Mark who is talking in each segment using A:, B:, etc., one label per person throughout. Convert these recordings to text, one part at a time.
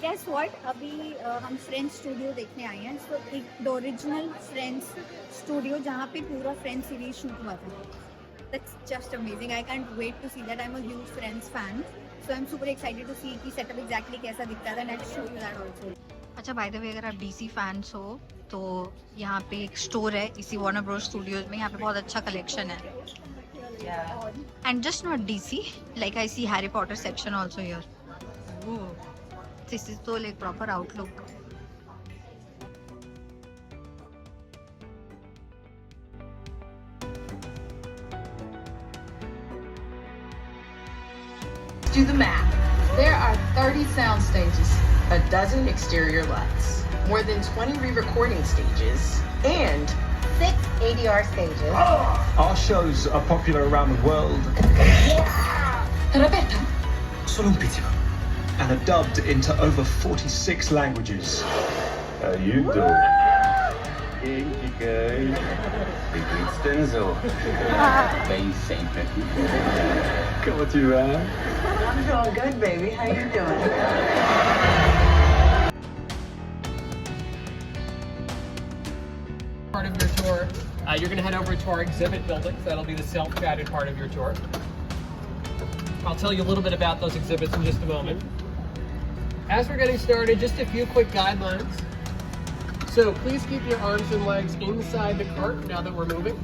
A: Guess what? अभी हम friends studio देखने आए हैं. So एक the original फ्रेंड्स स्टूडियो जहाँ पे पूरा फ्रेंड्स सीरीज शूट हुआ था. That's just amazing. I can't wait to see that. I'm a huge Friends fan, so I'm super excited to see कि setup exactly कैसा दिखता है. And I'll show you that also. अच्छा by the way अगर आप DC fans हो तो यहाँ पे एक स्टोर है इसी वार्नर ब्रोस स्टूडियोज में. यहाँ पे बहुत अच्छा कलेक्शन है. And just not DC, like I see Harry Potter section also here. Ooh. This is the like proper outlook.
B: Do the math. There are 30 sound stages, a dozen exterior lights, more than 20 re-recording stages, and 6 ADR stages.
C: Our shows are popular around the world.
B: Roberta.
C: Solo un pittino. And are dubbed into over 46 languages.
D: How you doing? Kinky guy. Ik weet Stenzo. Ben je sempre
C: Come on, you man.
B: I'm doing good, baby. How you doing?
E: Part of your tour, you're going to head over to our exhibit buildings. That'll be the self-guided part of your tour. I'll tell you a little bit about those exhibits in just a moment. As we're getting started, just a few quick guidelines. So please keep your arms and legs inside the cart now that we're moving.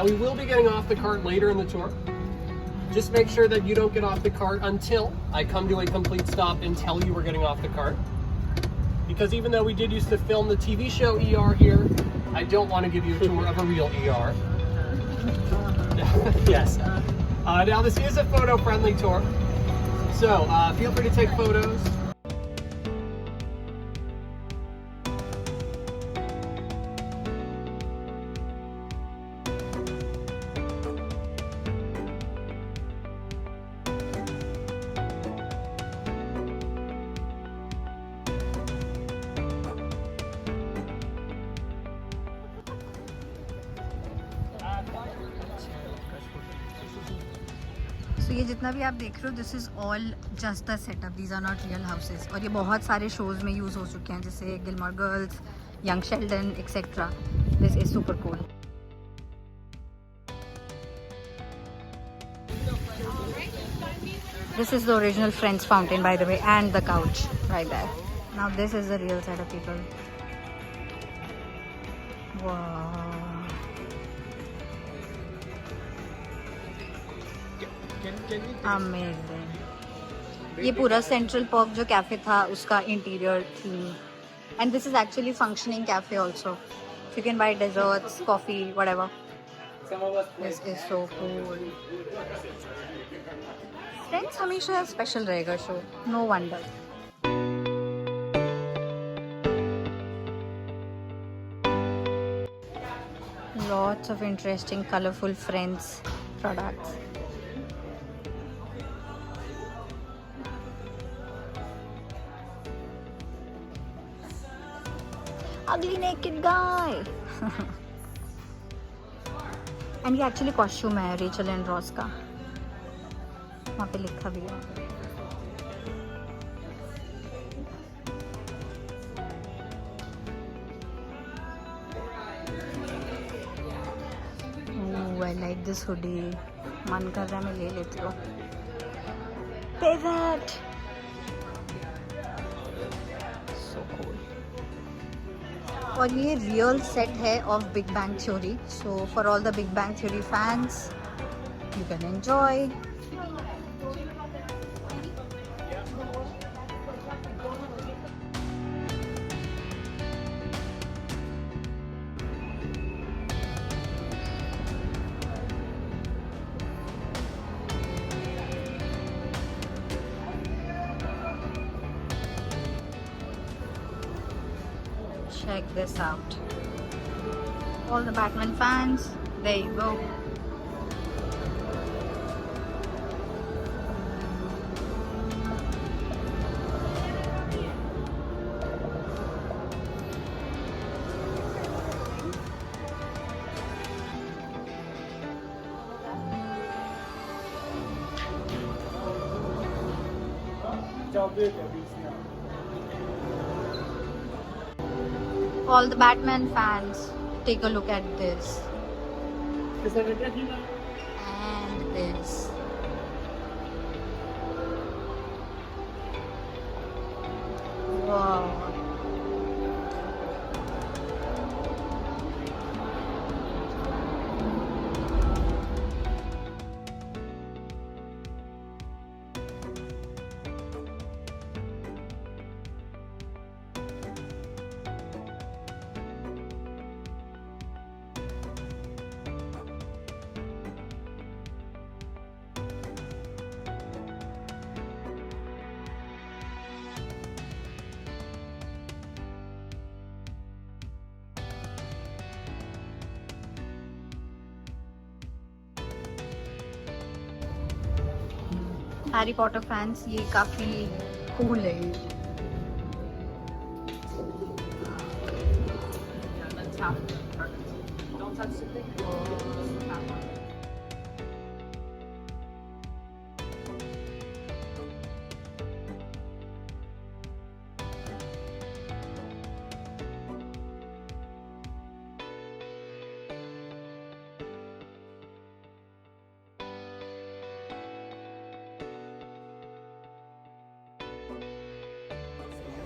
E: We will be getting off the cart later in the tour. Just make sure that you don't get off the cart until I come to a complete stop and tell you we're getting off the cart. Because even though we did used to film the TV show ER here, I don't want to give you a tour of a real ER. Yes. Now this is a photo-friendly tour, so feel free to take photos.
A: So ये जितना भी आप देख रहे हो this is all just the setup. These are not real houses. और ये बहुत सारे शोज़ में यूज़ हो चुके हैं जैसे Gilmore Girls, Young Sheldon etcetera. This is super cool. This is the original Friends fountain by the way, and the couch right there. Now this is the real setup, people. Wow. Amazing. ये पूरा central Perk जो cafe था उसका interior theme. And this is actually functioning cafe also. You can buy desserts, coffee, whatever. This is so cool. Friends हमेशा special रहेगा show. No wonder. Lots of interesting, colorful Friends products. Ugly naked guy. And ये actually costume है Rachel and Ross का. वहाँ पे लिखा भी है. I like this hoodie. मन कर रहा है मैं ले लेती हूँ. Pivot. और ये रियल सेट है of big bang theory. So for all the big bang theory fans you can enjoy. Check this out. All the Batman fans, there you go. All the Batman fans, take a look at this. And this. Wow. Harry Potter fans ये काफी cool है।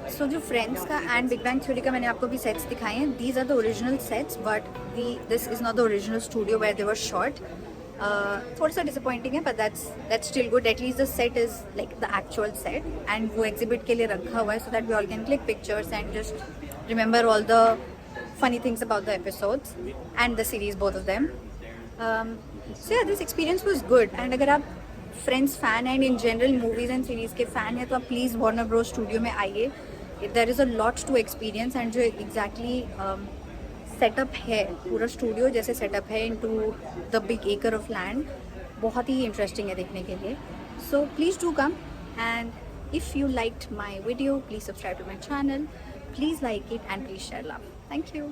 A: सो जो friends का and big bang theory का मैंने आपको भी sets दिखाए हैं, these are the original sets but this is not the original studio where they were shot. थोड़ा सा डिसअपॉइंटिंग है, but that's still good. At least the set is like the actual set and वो exhibit के लिए रखा हुआ है so that we all can click pictures and just remember all the funny things about the episodes and the series, both of them. So yeah this experience was good. And अगर आप friends fan and in general movies and series के fan हैं तो आप please Warner Bros studio में आइए। There is a lot to experience and जो exactly setup है, पूरा स्टूडियो जैसे सेटअप है into the big acre of land, बहुत ही इंटरेस्टिंग है देखने के लिए। So please do come and if you liked my video please subscribe to my channel, please like it and please share love. Thank you.